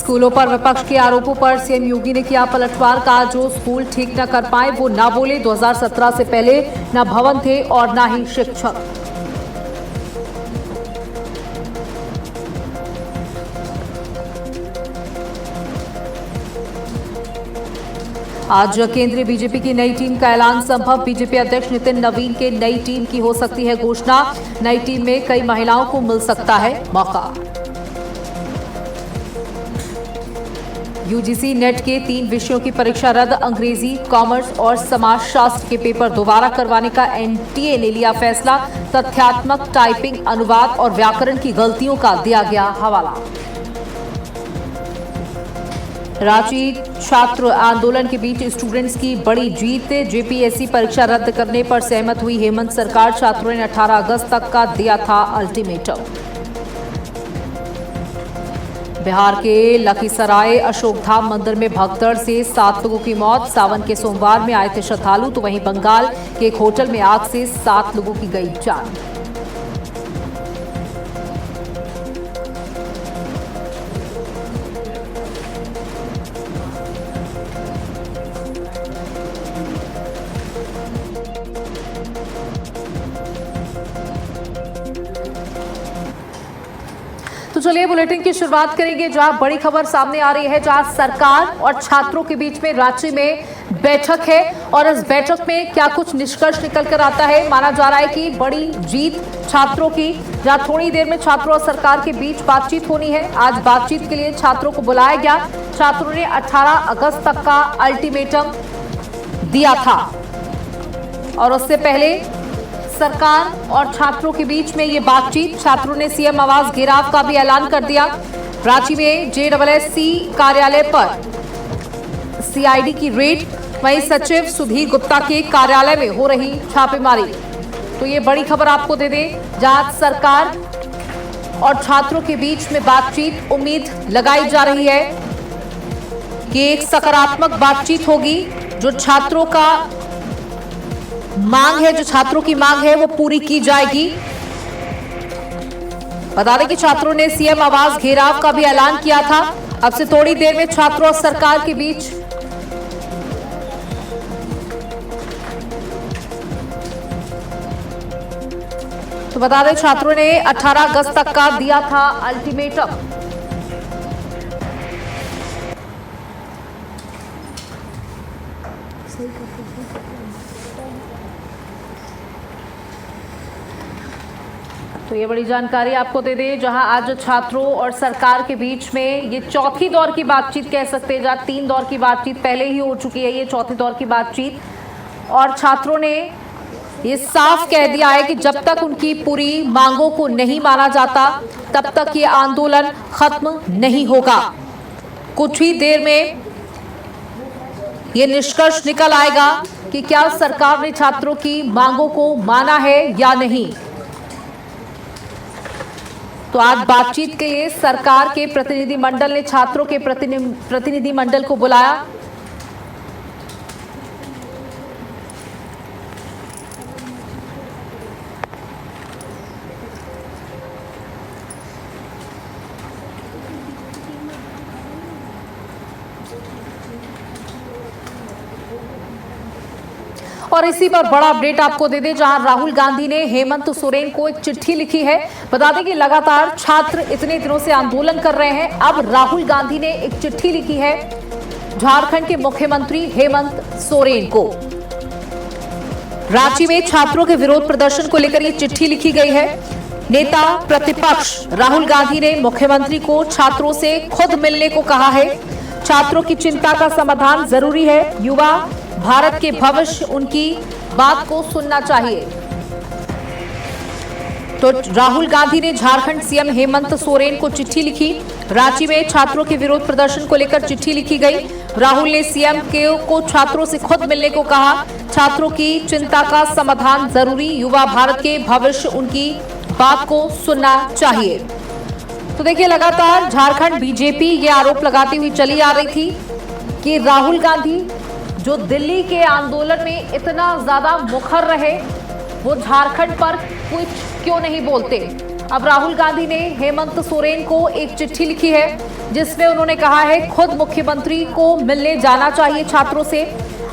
स्कूलों पर विपक्ष के आरोपों पर सीएम योगी ने किया पलटवार। कहा जो स्कूल ठीक न कर पाए वो ना बोले। 2017 से पहले न भवन थे और न ही शिक्षक। आज केंद्रीय बीजेपी की नई टीम का ऐलान संभव। बीजेपी अध्यक्ष नितिन नवीन के नई टीम की हो सकती है घोषणा। नई टीम में कई महिलाओं को मिल सकता है मौका। यूजीसी नेट के 3 विषयों की परीक्षा रद्द। अंग्रेजी, कॉमर्स और समाजशास्त्र के पेपर दोबारा करवाने का एनटीए ने लिया फैसला। तथ्यात्मक, टाइपिंग, अनुवाद और व्याकरण की गलतियों का दिया गया हवाला। रांची छात्र आंदोलन के बीच स्टूडेंट्स की बड़ी जीत। जेपीएससी परीक्षा रद्द करने पर सहमत हुई हेमंत सरकार। छात्रों ने 18 अगस्त तक का दिया था अल्टीमेटम। बिहार के लखीसराय अशोकधाम मंदिर में भगदड़ से 7 लोगों की मौत। सावन के सोमवार में आए थे श्रद्धालु। तो वहीं बंगाल के एक होटल में आग से 7 लोगों की गई जान। तो चलिए बुलेटिन की शुरुआत करेंगे जहां बड़ी खबर सामने आ रही है, जहां सरकार और छात्रों के बीच में रांची में बैठक है और इस बैठक में क्या कुछ निष्कर्ष निकल कर आता है। माना जा रहा है कि बड़ी जीत छात्रों की, जहां थोड़ी देर में छात्रों और सरकार के बीच बातचीत होनी है। आज बातचीत के लिए छात्रों को बुलाया गया। छात्रों ने 18 अगस्त तक का अल्टीमेटम दिया था और उससे पहले सरकार और छात्रों के बीच में ये बातचीत। छात्रों ने सीएम आवास घेराव का भी ऐलान कर दिया। रांची में जेएसएससी कार्यालय पर सीआईडी की रेड। वहीं सचिव सुधीर गुप्ता के कार्यालय में हो रही छापेमारी। तो ये बड़ी खबर आपको दे दें, जहां सरकार और छात्रों के बीच में बातचीत। उम्मीद लगाई जा रही है कि एक सकारात्मक बातचीत होगी। जो छात्रों का मांग है, जो छात्रों की मांग है वो पूरी की जाएगी। बता दें कि छात्रों ने सीएम आवास घेराव का भी ऐलान किया था। अब से थोड़ी देर में छात्रों और सरकार के बीच तो बता दें छात्रों ने 18 अगस्त तक का दिया था अल्टीमेटम। तो ये बड़ी जानकारी आपको दे दें, जहां आज छात्रों और सरकार के बीच में ये चौथी दौर की बातचीत कह सकते हैं। जहां 3 दौर की बातचीत पहले ही हो चुकी है, ये चौथे दौर की बातचीत। और छात्रों ने ये साफ कह दिया है कि जब तक उनकी पूरी मांगों को नहीं माना जाता तब तक ये आंदोलन खत्म नहीं होगा। कुछ ही देर में ये निष्कर्ष निकल आएगा कि क्या सरकार ने छात्रों की मांगों को माना है या नहीं। तो आज बातचीत के लिए सरकार के प्रतिनिधि मंडल ने छात्रों के प्रतिनिधि मंडल को बुलाया। और इसी पर बड़ा अपडेट आपको दे दें, जहां राहुल गांधी ने हेमंत सोरेन को एक चिट्ठी लिखी है। बता दें कि लगातार छात्र इतने दिनों से आंदोलन कर रहे हैं। अब राहुल गांधी ने एक चिट्ठी लिखी है झारखंड के मुख्यमंत्री हेमंत सोरेन को। रांची में छात्रों के विरोध प्रदर्शन को लेकर ये चिट्ठी लिखी गई है। नेता प्रतिपक्ष राहुल गांधी ने मुख्यमंत्री को छात्रों से खुद मिलने को कहा है। छात्रों की चिंता का समाधान जरूरी है। युवा भारत के भविष्य, उनकी बात को सुनना चाहिए। तो राहुल गांधी ने झारखंड सीएम हेमंत सोरेन को चिट्ठी लिखी। रांची में छात्रों के विरोध प्रदर्शन को लेकर चिट्ठी लिखी गई। राहुल ने सीएम को छात्रों से खुद मिलने को कहा। छात्रों की चिंता का समाधान जरूरी, युवा भारत के भविष्य, उनकी बात को सुनना चाहिए। तो देखिए, लगातार झारखंड बीजेपी ये आरोप लगाती हुई चली आ रही थी कि राहुल गांधी जो दिल्ली के आंदोलन में इतना ज्यादा मुखर रहे, वो झारखंड पर कुछ क्यों नहीं बोलते। अब राहुल गांधी ने हेमंत सोरेन को एक चिट्ठी लिखी है जिसमें उन्होंने कहा है खुद मुख्यमंत्री को मिलने जाना चाहिए छात्रों से।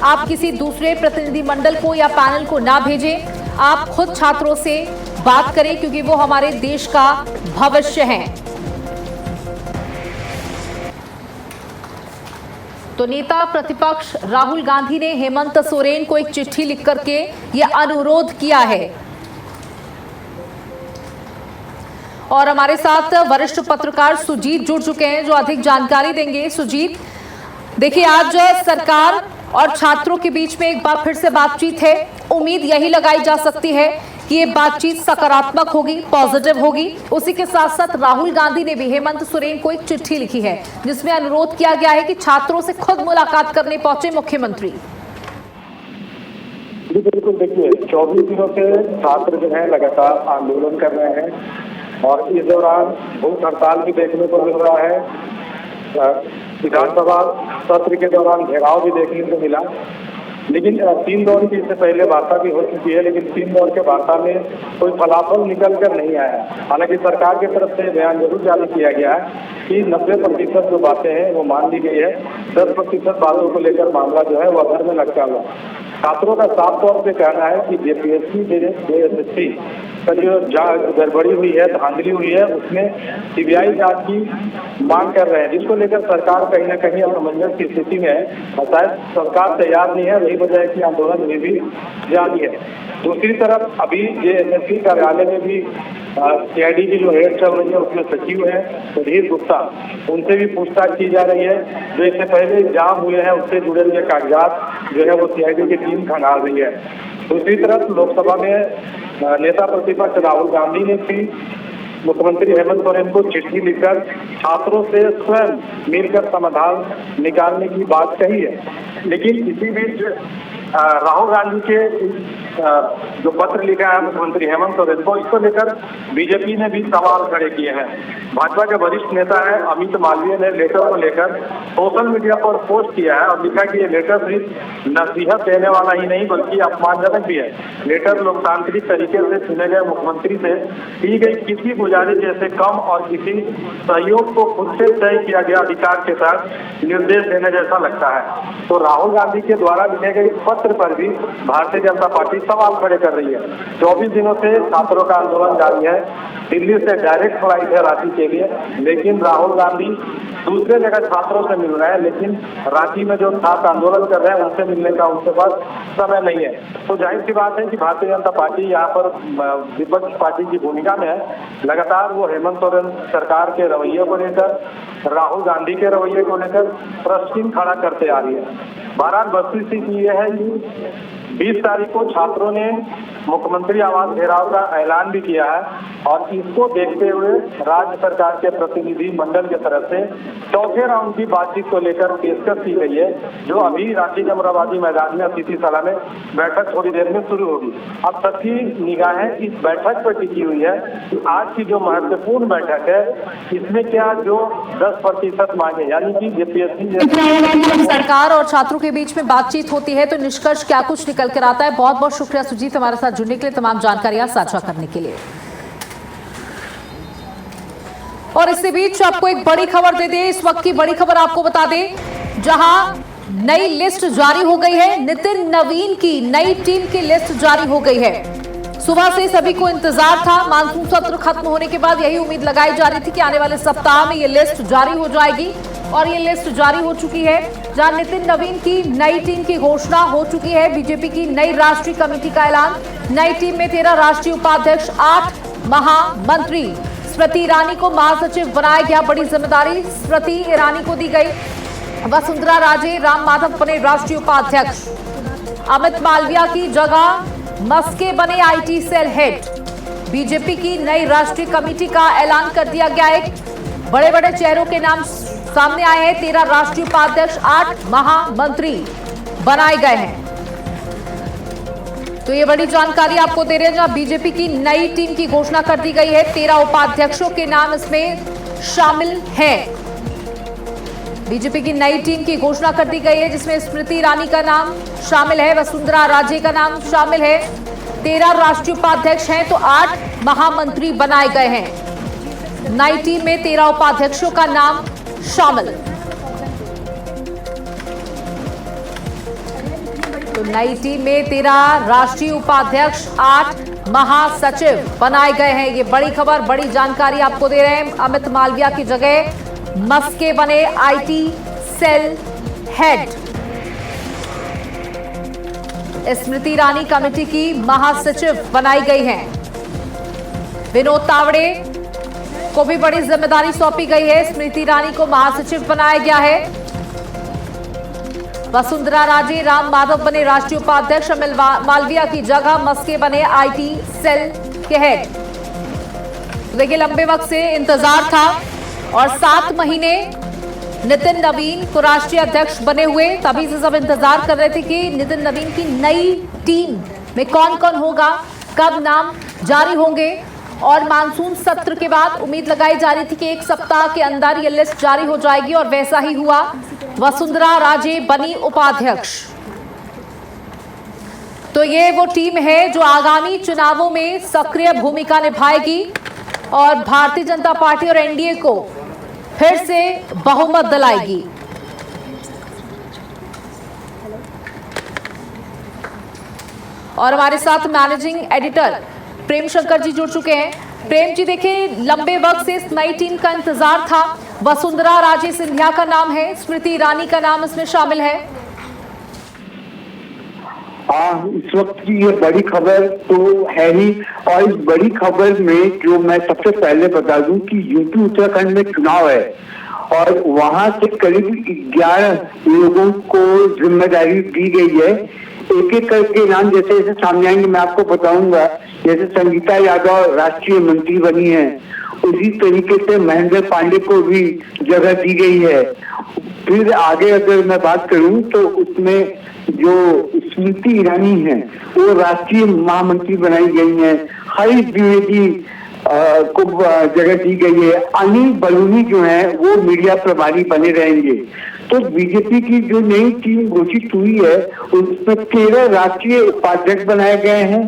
आप किसी दूसरे प्रतिनिधिमंडल को या पैनल को ना भेजें, आप खुद छात्रों से बात करें क्योंकि वो हमारे देश का भविष्य है। तो नेता प्रतिपक्ष राहुल गांधी ने हेमंत सोरेन को एक चिट्ठी लिख करके यह अनुरोध किया है। और हमारे साथ वरिष्ठ पत्रकार सुजीत जुड़ चुके हैं जो अधिक जानकारी देंगे। सुजीत, देखिए आज सरकार और छात्रों के बीच में एक बार फिर से बातचीत है। उम्मीद यही लगाई जा सकती है कि ये बातचीत सकारात्मक होगी, पॉजिटिव होगी। उसी के साथ साथ राहुल गांधी ने भी हेमंत सोरेन को एक चिट्ठी लिखी है जिसमें अनुरोध किया गया है कि छात्रों से खुद मुलाकात करने पहुंचे मुख्यमंत्री। जी बिल्कुल, देखिए 24 दिनों से छात्र जो है लगातार आंदोलन कर रहे हैं और इस दौरान भूख हड़ताल भी देखने को मिल रहा है। विधानसभा सत्र के दौरान घेराव भी देखने को मिला। लेकिन 3 दौर की इससे पहले वार्ता भी हो चुकी है, लेकिन 3 दौर के वार्ता में कोई फलाफल निकल कर नहीं आया। हालांकि सरकार की तरफ से बयान जरूर जारी किया गया है कि 90% जो बातें हैं वो मान ली गई है, 10% बातों को लेकर मामला जो है वो अधर में लटका हुआ। छात्रों का साफ तौर पे कहना है कि जेपीएससी जेएसएससी का जो गड़बड़ी हुई है, धांधली हुई है, उसमें सीबीआई जांच की मांग कर रहे हैं, जिसको लेकर सरकार कहीं ना कहीं असमंजस की स्थिति में है और शायद सरकार तैयार नहीं है। वही वजह है कि आंदोलन में भी जारी है। दूसरी तरफ अभी जेएसएससी कार्यालय में भी सीआईडी की जो हेड चल रही है उसमें सचिव है सुधीर गुप्ता, उनसे भी पूछताछ की जा रही है। जो इससे पहले एग्जाम हुए हैं उससे जुड़े हुए कागजात जो है वो सीआईडी की टीम खंगाल रही है। दूसरी तरफ लोकसभा में नेता प्रतिपक्ष राहुल गांधी ने भी मुख्यमंत्री हेमंत सोरेन को चिट्ठी लिखकर छात्रों से स्वयं मिलकर समाधान निकालने की बात कही है। लेकिन इसी बीच राहुल गांधी के जो पत्र लिखा है मुख्यमंत्री हेमंत सोरेन को, इसको लेकर बीजेपी ने भी सवाल खड़े किए हैं। भाजपा के वरिष्ठ नेता है अमित मालवीय ने लेटर को लेकर सोशल मीडिया पर पोस्ट किया है और लिखा कि ये लेटर सिर्फ नसीहत देने वाला ही नहीं बल्कि अपमानजनक भी है। लेटर लोकतांत्रिक तरीके से चुने गए मुख्यमंत्री से की गई किसी गुजारिश जैसे कम और किसी सहयोग को खुद से तय किया गया अधिकार के साथ निर्देश देने जैसा लगता है। तो राहुल गांधी के द्वारा लिखे गए पत्र पर भी भारतीय जनता पार्टी सवाल खड़े कर रही है। 24 दिनों से छात्रों का आंदोलन जारी है। दिल्ली से डायरेक्ट फ्लाइट है रांची के लिए, लेकिन राहुल गांधी दूसरे जगह छात्रों से मिल रहे हैं, लेकिन रांची में जो छात्र आंदोलन कर रहे हैं उनसे मिलने का उनके पास समय नहीं है। तो जाहिर सी बात है कि भारतीय जनता पार्टी यहाँ पर विपक्ष पार्टी की भूमिका में है। लगातार वो हेमंत सोरेन सरकार के रवैये को लेकर, राहुल गांधी के रवैये को लेकर प्रश्न खड़ा करते आ रही है। बहरहाल वस्तुस्थिति ये है कि 20 तारीख को छात्रों ने मुख्यमंत्री आवास घेराव का ऐलान भी किया है और इसको देखते हुए राज्य सरकार के प्रतिनिधि मंडल की तरफ से चौथे राउंड की बातचीत को लेकर पेशकश की गई है, जो अभी रांची जमराबादी मैदान में अतिथिशाला में बैठक थोड़ी देर में शुरू होगी। अब सबकी निगाहें इस बैठक पर टिकी हुई है कि आज की जो महत्वपूर्ण बैठक है इसमें क्या जो 10% मांगे यानी कि जेपीएससी सरकार और छात्रों के बीच में बातचीत होती है तो निष्कर्ष क्या कुछ निकल कर आता है। बहुत बहुत शुक्रिया सुजीत हमारे साथ जुड़ने के लिए, तमाम जानकारियां साझा करने के लिए। और इसके बीच आपको एक बड़ी खबर दे दें, इस वक्त की बड़ी खबर आपको बता दें, जहां नई लिस्ट जारी हो गई है। नितिन नवीन की नई टीम की लिस्ट जारी हो गई है। सुबह से सभी को इंतजार था, मानसून सत्र खत्म होने के बाद यही उम्मीद लगाई जा रही थी कि आने वाले सप्ताह में ये लिस्ट जारी हो जाएगी और ये लिस्ट जारी हो चुकी है, जहां नितिन नवीन की नई टीम की घोषणा हो चुकी है। बीजेपी की नई राष्ट्रीय कमेटी का ऐलान। नई टीम में 13 राष्ट्रीय उपाध्यक्ष, 8 महामंत्री। स्मृति ईरानी को महासचिव बनाया गया, बड़ी जिम्मेदारी स्मृति ईरानी को दी गई। वसुंधरा राजे, राम माधव बने राष्ट्रीय उपाध्यक्ष। अमित मालवीय की जगह मस्के बने आईटी सेल हेड। बीजेपी की नई राष्ट्रीय कमेटी का ऐलान कर दिया गया है। बड़े बड़े चेहरों के नाम सामने आए हैं। 13 राष्ट्रीय उपाध्यक्ष, 8 महामंत्री बनाए गए हैं। तो ये बड़ी जानकारी आपको दे रहे हैं, जहां बीजेपी की नई टीम की घोषणा कर दी गई है। 13 उपाध्यक्षों के नाम इसमें शामिल हैं। बीजेपी की नई टीम की घोषणा कर दी गई है, जिसमें स्मृति ईरानी का नाम शामिल है, वसुंधरा राजे का नाम शामिल है। 13 राष्ट्रीय उपाध्यक्ष हैं तो 8 महामंत्री बनाए गए हैं। नई टीम में 13 उपाध्यक्षों का नाम शामिल। तो नई टीम में 13 राष्ट्रीय उपाध्यक्ष, 8 महासचिव बनाए गए हैं। ये बड़ी खबर, बड़ी जानकारी आपको दे रहे हैं। अमित मालविया की जगह मस्के बने IT cell head. Smriti Irani committee की महासचिव बनाई गई हैं। विनोद तावड़े को भी बड़ी जिम्मेदारी सौंपी गई है। स्मृति ईरानी को महासचिव बनाया गया है। वसुंधरा राजे, राम माधव बने राष्ट्रीय उपाध्यक्ष। अमित मालविया की जगह मस्के बने आईटी सेल के हेड। देखिए, लंबे वक्त से इंतजार था और 7 महीने नितिन नवीन को राष्ट्रीय अध्यक्ष बने हुए। तभी से सब इंतजार कर रहे थे कि नितिन नवीन की नई टीम में कौन कौन होगा, कब नाम जारी होंगे। और मानसून सत्र के बाद उम्मीद लगाई जा रही थी कि 1 सप्ताह के अंदर ये लिस्ट जारी हो जाएगी और वैसा ही हुआ। वसुंधरा राजे बनी उपाध्यक्ष। तो ये वो टीम है जो आगामी चुनावों में सक्रिय भूमिका निभाएगी और भारतीय जनता पार्टी और एनडीए को फिर से बहुमत दिलाएगी। और हमारे साथ मैनेजिंग एडिटर प्रेम शंकर जी जुड़ चुके हैं। प्रेम जी, देखिए, लंबे वक्त से इस नई टीम का इंतजार था। वसुंधरा राजे सिंधिया का नाम है, स्मृति ईरानी का नाम इसमें शामिल है। इस वक्त की ये बड़ी खबर तो है ही, और इस बड़ी खबर में जो मैं सबसे पहले बता दूं कि यूपी उत्तराखंड में चुनाव है और वहां से करीब 11 लोगों को जिम्मेदारी दी गई है। एक एक करके नाम जैसे जैसे सामने आएंगे मैं आपको बताऊंगा। जैसे संगीता यादव राष्ट्रीय मंत्री बनी है, उसी तरीके से महेंद्र पांडे को भी जगह दी गई है। फिर आगे अगर मैं बात करूं तो उसमें जो स्मृति ईरानी है वो राष्ट्रीय महामंत्री बनाई गई है। हरीश द्विवेदी को जगह दी गई है। अनिल बलूनी जो है वो मीडिया प्रभारी बने रहेंगे। तो बीजेपी की जो नई टीम घोषित हुई है उसमें 13 राष्ट्रीय उपाध्यक्ष बनाए गए हैं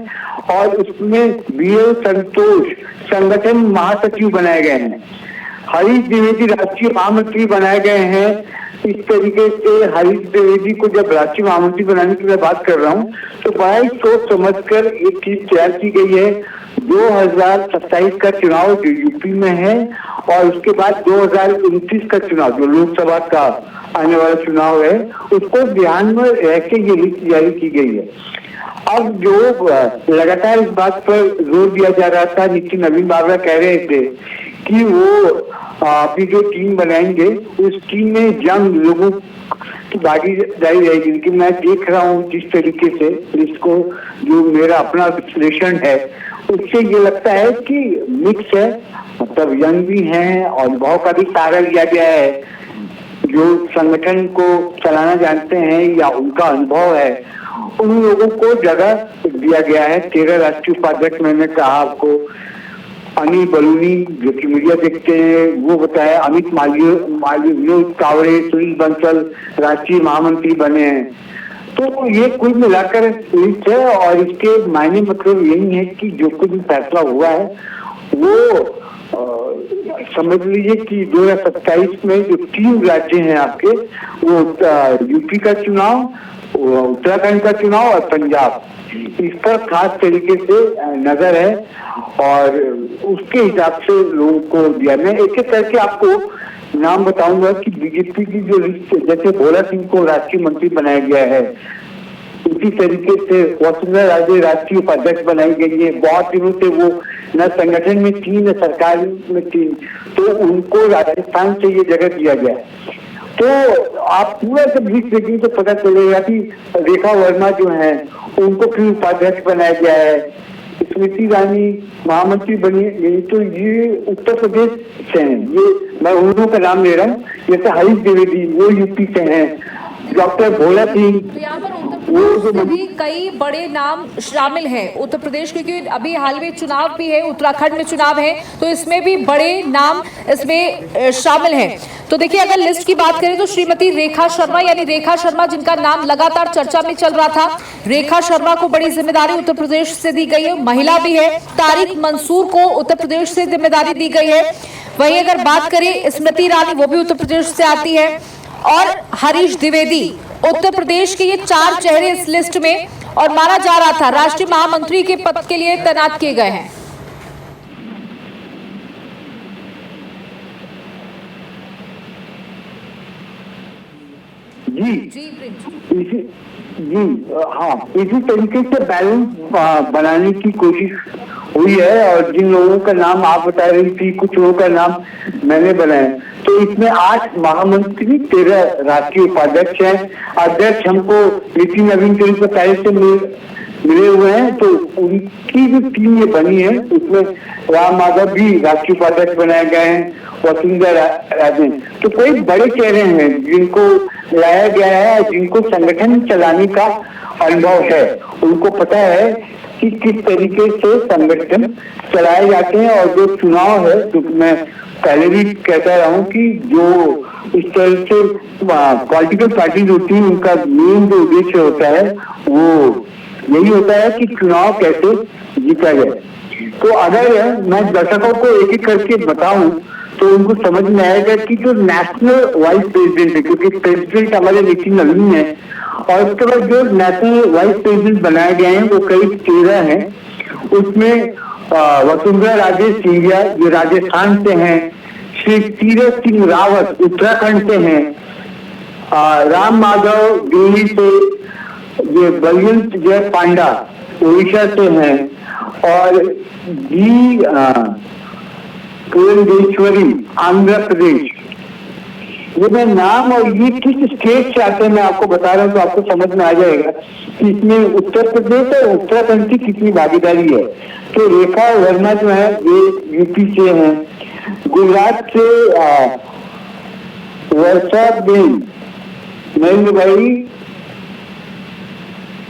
और उसमें बीएल संतोष संगठन महासचिव बनाए गए हैं। हरीश द्विवेदी राष्ट्रीय महामंत्री बनाए गए हैं। इस तरीके से हरीश द्विवेदी को जब राष्ट्रीय महामंत्री बनाने की मैं बात कर रहा हूँ तो बड़ा ही सोच समझकर एक चीज तैयार की गई है। 2027 का चुनाव जो यूपी में है और उसके बाद 2029 का चुनाव जो लोकसभा का आने वाला चुनाव है उसको ध्यान में रह के ये लिस्ट जारी की गई है। अब जो लगातार इस बात पर जोर दिया जा रहा था, नितिन नवीन बाबरा कह रहे थे कि वो अपनी जो टीम बनाएंगे उस टीम में यंग लोगों की भागीदारी रहेगी। लेकिन मैं देख रहा हूँ जिस तरीके से इसको, जो मेरा अपना विश्लेषण है उससे ये लगता है कि मिक्स है, मतलब यंग भी हैं और अनुभव का भी सहारा लिया गया है। जो संगठन को चलाना जानते हैं या उनका अनुभव है उन लोगों को जगह दिया गया है। 13 राष्ट्रीय उपाध्यक्ष मैंने कहा आपको। अनिल बलूनी जो कि मीडिया देखते हैं वो बताया। अमित मालविया, विनोद तावड़े, सुनील बंसल राष्ट्रीय महामंत्री बने हैं। तो ये कुल मिलाकर लिस्ट है और इसके मायने मतलब यही है कि जो कुछ भी फैसला हुआ है वो समझ लीजिए कि 2027 में जो 3 राज्य हैं आपके, वो यूपी का चुनाव, उत्तराखंड का चुनाव और पंजाब, इस पर खास तरीके से नजर है और उसके हिसाब से लोगों को दिया। मैं एक एक करके आपको नाम बताऊंगा कि बीजेपी की जो लिस्ट, जैसे भोला सिंह को राष्ट्रीय मंत्री बनाया गया है, उसी तरीके से वसुंधरा राजे राष्ट्रीय उपाध्यक्ष बनाई गई है। बहुत दिनों से वो न संगठन में थी न सरकार में थी, तो उनको राजस्थान से ये जगह दिया गया। तो आप पूरा जब लिस्ट देखेंगे तो पता चलेगा कि रेखा वर्मा जो है उनको फिर उपाध्यक्ष बनाया गया है। स्मृति ईरानी महामंत्री बनी है। तो ये उत्तर प्रदेश से हैं, ये मैं उन्होंने का नाम ले रहा हूँ। जैसे हरीश द्विवेदी वो यूपी से हैं, डॉक्टर भोला सिंह, भी कई बड़े नाम शामिल हैं उत्तर प्रदेश के, क्योंकि अभी हाल में चुनाव भी है, उत्तराखंड में चुनाव है, तो इसमें भी बड़े नाम इसमें शामिल हैं। तो देखिए, अगर लिस्ट की बात करें तो श्रीमती रेखा शर्मा, यानी रेखा शर्मा जिनका नाम लगातार चर्चा में चल रहा था, रेखा शर्मा को बड़ी जिम्मेदारी उत्तर प्रदेश से दी गई है। महिला भी है। तारिक मंसूर को उत्तर प्रदेश से जिम्मेदारी दी गई है। वहीं अगर बात करें स्मृति ईरानी, वो भी उत्तर प्रदेश से आती है, और हरीश द्विवेदी, उत्तर प्रदेश के ये 4 चेहरे इस लिस्ट में और माना जा रहा था राष्ट्रीय महामंत्री के पद के लिए तैनात किए गए हैं। जी हाँ, इसी तरीके से बैलेंस बनाने की कोशिश हुई है। और जिन लोगों का नाम आप बता रही थी, कुछ लोगों का नाम मैंने बनाया, तो इसमें 8 महामंत्री, 13 राष्ट्रीय उपाध्यक्ष हैं। अध्यक्ष हमको नितिन नवीन के रूप में पहले से मिले हुए हैं, तो उनकी जो टीम ये बनी है उसमें राम माधव भी राष्ट्रीय उपाध्यक्ष बनाए गए हैं, वसुंधरा राजे। तो कोई बड़े चेहरे हैं जिनको लाया गया है, जिनको संगठन चलाने का अनुभव है, उनको पता है कि किस तरीके से संगठन चलाए जाते हैं। और जो चुनाव है, तो मैं पहले भी कहता रहा हूँ कि जो इस तरह से पॉलिटिकल पार्टीज होती है, उनका मेन जो उद्देश्य होता है वो यही होता है कि चुनाव कैसे जीता जाए। तो अगर मैं दर्शकों को एक एक करके बताऊं तो उनको समझ में आएगा कि जो नेशनल वाइस प्रेसिडेंट है, क्योंकि प्रेसिडेंट हमारे नितिन नवीन है, और उसके बाद जो नेशनल वाइस प्रेसिडेंट बनाए गए हैं वो करीब 13 हैं। उसमें वसुंधरा राजे सिंधिया जो राजस्थान से हैं, श्री तीरथ सिंह रावत उत्तराखंड से हैं, राम माधव दिल्ली से, ये बलवंत जय पांडा उड़ीसा से हैं, और जी पुरंदेश्वरी आंध्र प्रदेश। ये मैं नाम और ये किस स्टेट से आते हैं मैं आपको बता रहा हूँ, तो आपको समझ में आ जाएगा कि इसमें उत्तर प्रदेश और उत्तराखंड की कितनी भागीदारी है। तो रेखा वर्मा जो है ये यूपी से हैं, गुजरात से वर्षा बेन, महेंद्र भाई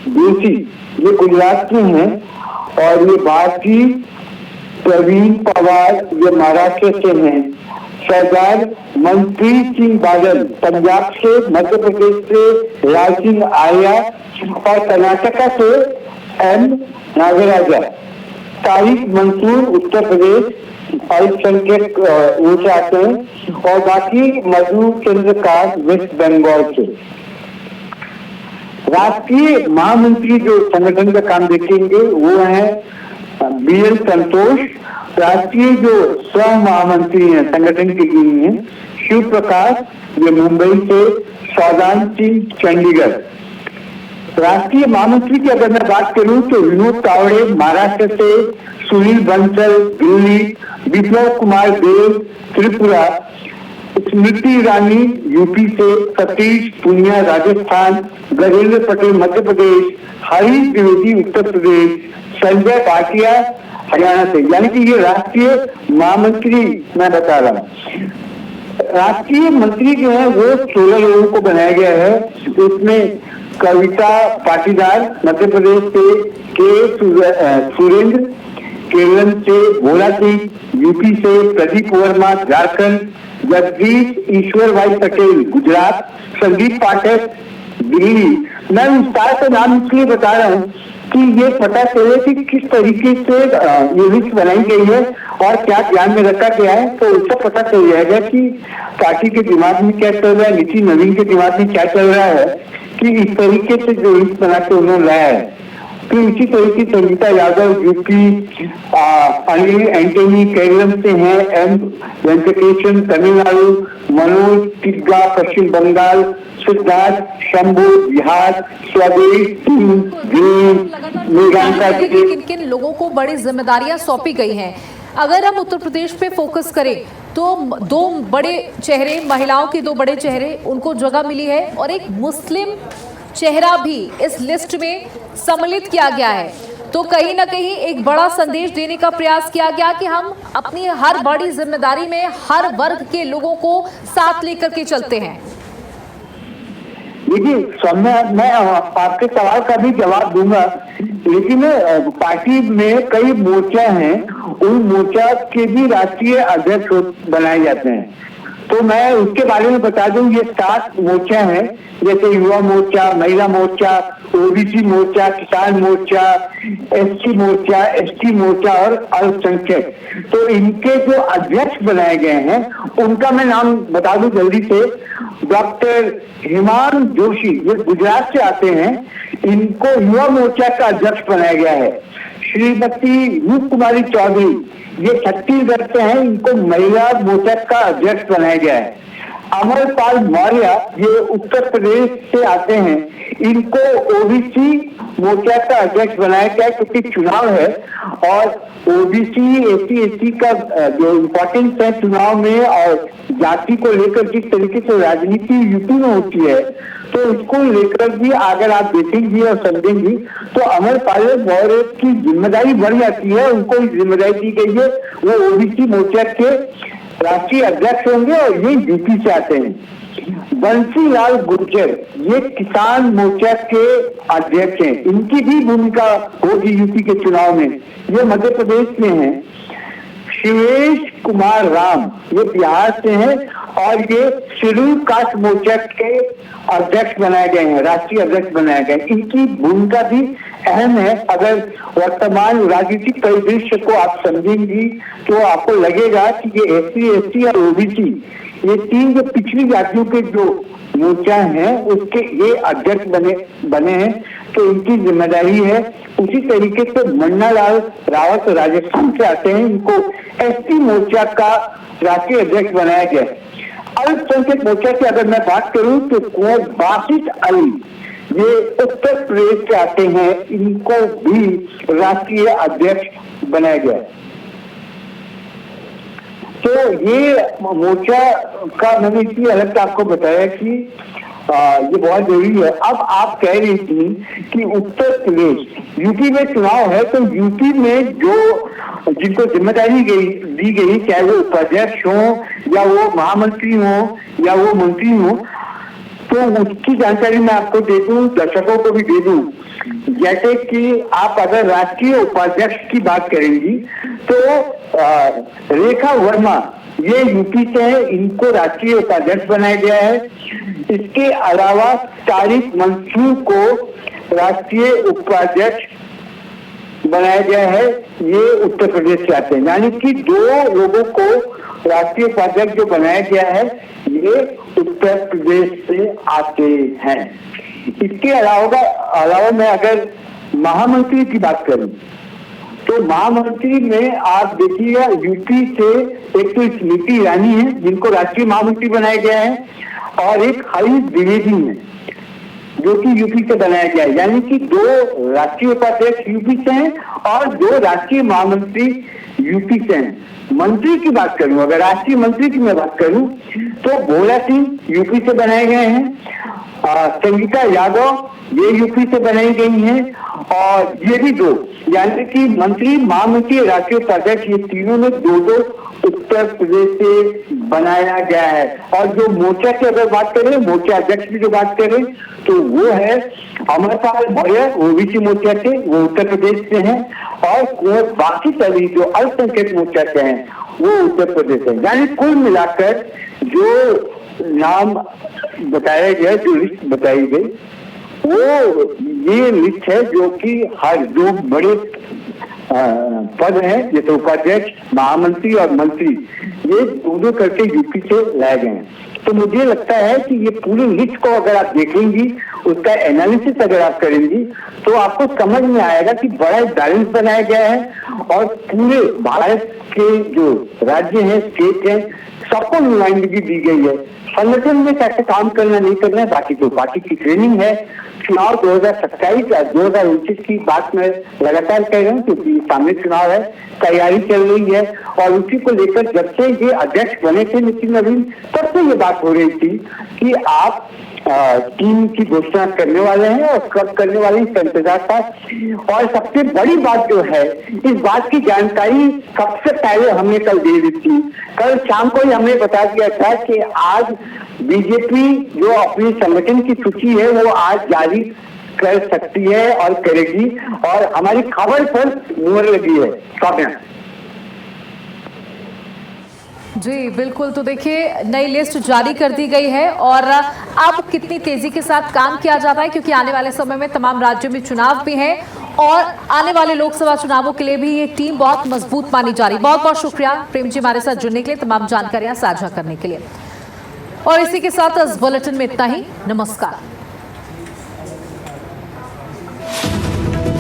जोशी ये गुजरात के हैं, और ये भारती प्रवीण पवार ये महाराष्ट्र से हैं, सरदार मनप्रीत सिंह बादल पंजाब से, मध्य प्रदेश से राज सिंह आर्या, और कर्नाटका से एम नागराजा, तारिक मंसूर उत्तर प्रदेश अल्पसंख्यक वो से आते हैं, और बाकी मधु चंद्रकांत वेस्ट बंगाल से। राष्ट्रीय महामंत्री जो संगठन का काम देखेंगे वो है BL संतोष। राष्ट्रीय जो सह महामंत्री हैं संगठन के लिए हैं शिव प्रकाश ये मुंबई से, सौदान सिंह चंडीगढ़। राष्ट्रीय महामंत्री की अगर मैं बात करूं तो विनोद तावड़े महाराष्ट्र से, सुनील बंसल दिल्ली, विप्लव कुमार देव त्रिपुरा, स्मृति ईरानी यूपी से, सतीश पूनिया राजस्थान, गजेंद्र पटेल मध्य प्रदेश, हरीश द्विवेदी उत्तर प्रदेश, संजय भाटिया हरियाणा से। यानी कि ये राष्ट्रीय महामंत्री मैं बता रहा हूँ। राष्ट्रीय मंत्री जो है वो 16 लोगों को बनाया गया है। उसमें कविता पाटीदार मध्य प्रदेश से, के सुरेंद्र केरल से, भोला सिंह यूपी से, प्रदीप वर्मा झारखंड, जगदीश ईश्वर भाई पटेल गुजरात, संदीप पाठक दिल्ली। मैं विस्तार से नाम इसलिए बता रहा हूँ कि ये पता चले कि किस तरीके से ये लिस्ट बनाई गई है और क्या ध्यान में रखा गया है, तो उससे पता चल जाएगा कि पार्टी के दिमाग में क्या चल रहा है, नितिन नवीन के दिमाग में क्या चल रहा है कि इस तरीके से जो लिस्ट बना के उन्होंने लाया है। तो इसी तरीके से संगीता यादव यूपी, अनिल एंटनी केरल से हैं, एम वेंकटेशन तमिलनाडु, मनोज तिग्गा पश्चिम बंगाल, सिद्धार्थ शंभू बिहार, स्वदेश किन किन लोगों को बड़ी जिम्मेदारियां सौंपी गई हैं। अगर हम उत्तर प्रदेश पे फोकस करें तो 2 बड़े चेहरे, महिलाओं के 2 बड़े चेहरे उनको जगह मिली है, और एक मुस्लिम चेहरा भी इस लिस्ट में सम्मिलित किया गया है। तो कहीं ना कहीं एक बड़ा संदेश देने का प्रयास किया गया कि हम अपनी हर बड़ी जिम्मेदारी में हर वर्ग के लोगों को साथ लेकर के चलते हैं। देखिए, मैं आपके सवाल का भी जवाब दूंगा, लेकिन पार्टी में कई मोर्चा हैं, उन मोर्चा के भी राष्ट्रीय अध्यक्ष बनाए जाते हैं। तो मैं उसके बारे में बता दूं, ये 7 मोर्चा हैं, जैसे युवा मोर्चा, महिला मोर्चा, ओबीसी मोर्चा, किसान मोर्चा, एससी मोर्चा, एसटी मोर्चा और अल्पसंख्यक। तो इनके जो अध्यक्ष बनाए गए हैं उनका मैं नाम बता दूं जल्दी से। डॉक्टर हेमांत जोशी, ये गुजरात से आते हैं, इनको युवा मोर्चा का अध्यक्ष बनाया गया है। श्रीमती रूप कुमारी चौधरी, ये छत्तीसगढ़ से हैं, इनको महिला मोर्चा का अध्यक्ष बनाया गया है। अमरपाल मौर्य, ये उत्तर प्रदेश से आते हैं, इनको ओबीसी मोर्चा का अध्यक्ष बनाया गया क्योंकि चुनाव है और ओबीसी एससी का जो इम्पोर्टेंस है चुनाव में और जाति को लेकर जिस तरीके से राजनीति यूपी में होती है, तो इसको लेकर भी अगर आप देखेंगी और समझेंगी तो अमरपाल मौर्य की जिम्मेदारी बढ़ जाती है। उनको जिम्मेदारी दी गई है, वो ओबीसी मोर्चा के राष्ट्रीय अध्यक्ष होंगे और ये यूपी से आते हैं। बंसीलाल गुर्जर, ये किसान मोर्चा के अध्यक्ष हैं, इनकी भी भूमिका होगी यूपी के चुनाव में, ये मध्य प्रदेश में हैं। शिवेश कुमार राम, ये बिहार से हैं और ये शेड्यूल कास्ट मोर्चा के अध्यक्ष बनाए गए हैं, राष्ट्रीय अध्यक्ष बनाए गए। इनकी भूमिका भी अहम है। अगर वर्तमान राजनीतिक परिदृश्य को आप समझेंगी तो आपको लगेगा कि ये एससी, एसटी और ओबीसी, ये 3 जो पिछड़ी जातियों के जो मोर्चा हैं उसके ये अध्यक्ष बने हैं, तो इनकी जिम्मेदारी है। उसी तरीके से मन्ना लाल रावत राजस्थान से आते हैं, इनको एसटी मोर्चा का राष्ट्रीय अध्यक्ष बनाया गया। अल्पसंख्यक मोर्चा की अगर मैं बात करूं तो कुंवर बासित अली, ये उत्तर प्रदेश से आते हैं, इनको भी राष्ट्रीय अध्यक्ष बनाया गया। तो ये मोर्चा का मैंने इसलिए अलग आपको बताया कि ये बहुत जरूरी है। अब आप कह रही थी कि उत्तर प्रदेश, यूपी में चुनाव है, तो यूपी में जो जिनको जिम्मेदारी दी गई, चाहे वो उपाध्यक्ष हो या वो महामंत्री हो या वो मंत्री हो, तो उसकी जानकारी मैं आपको दे दूं, दर्शकों को भी दे दूं। जैसे कि आप अगर राष्ट्रीय उपाध्यक्ष की बात करेंगी तो रेखा वर्मा, ये यूपी से है, इनको राष्ट्रीय उपाध्यक्ष बनाया गया है। इसके अलावा तारिक मंसूर को राष्ट्रीय उपाध्यक्ष बनाया गया है, ये उत्तर प्रदेश से आते हैं। यानी कि 2 लोगों को राष्ट्रीय उपाध्यक्ष जो बनाया गया है ये उत्तर प्रदेश से आते हैं। इसके अलावा मैं अगर महामंत्री की बात करूं तो महामंत्री में आप देखिएगा यूपी से एक तो स्मृति ईरानी है जिनको राष्ट्रीय महामंत्री बनाया गया है, और एक हरीश द्विवेदी है जो कि यूपी से बनाया गया है। यानी कि 2 राष्ट्रीय उपाध्यक्ष यूपी से हैं और 2 राष्ट्रीय महामंत्री यूपी से हैं। मंत्री की बात करूं, अगर राष्ट्रीय मंत्री की मैं बात करूं तो भोला सिंह यूपी से बनाए गए हैं, संगीता यादव ये यूपी से बनाई गई हैं, और ये भी 2, यानी कि मंत्री, महामंत्री, राष्ट्रीय उपाध्यक्ष, ये तीनों में 2 उत्तर प्रदेश से बनाया गया है। और जो मोर्चा की अगर बात करें, मोर्चा अध्यक्ष की जो बात करें तो वो है अमरपाल मौर्य, ओबीसी मोर्चा के, वो उत्तर प्रदेश से हैं, और बाकी सभी जो अल्पसंख्यक मोर्चा के हैं वो उत्तर प्रदेश है। यानी कुल मिलाकर जो नाम बताया गया, जो लिस्ट बताई गई, वो ये लिस्ट है जो कि हर 2 बड़े पद हैं, जैसे उपाध्यक्ष, महामंत्री और मंत्री, ये 2 करके यूपी से लाए गए हैं। तो मुझे लगता है कि ये पूरी लिस्ट को अगर आप देखेंगी, उसका एनालिसिस अगर आप करेंगी तो आपको समझ में आएगा कि बड़ा बैलेंस बनाया गया है और पूरे भारत के जो राज्य हैं, स्टेट हैं, सबको नुमाइंदगी दी गई है। संगठन में कैसे काम करना नहीं करना है बाकी तो पार्टी की ट्रेनिंग है। चुनाव 2027 या 2029 की बात मैं लगातार कह रहा हूँ क्योंकि सामने चुनाव है, तैयारी चल रही है, और उसी को लेकर जब से ये अध्यक्ष बने थे नितिन नवीन, तब से ये बात हो रही थी कि आप टीम की घोषणा करने वाले हैं और कब करने वाले हैं, इंतजार था। और सबसे बड़ी बात जो है, इस बात की जानकारी सबसे पहले हमने कल दे दी थी। कल शाम को ही हमने बता दिया था कि आज बीजेपी जो अपनी संगठन की सूची है वो आज जारी कर सकती है और करेगी, और हमारी खबर पर मुहर लगी है। जी बिल्कुल, तो देखिए नई लिस्ट जारी कर दी गई है और अब कितनी तेजी के साथ काम किया जा रहा है, क्योंकि आने वाले समय में तमाम राज्यों में चुनाव भी हैं और आने वाले लोकसभा चुनावों के लिए भी ये टीम बहुत मजबूत मानी जा रही है। बहुत बहुत शुक्रिया प्रेम जी हमारे साथ जुड़ने के लिए, तमाम जानकारियां साझा करने के लिए। और इसी के साथ इस बुलेटिन में इतना ही। नमस्कार।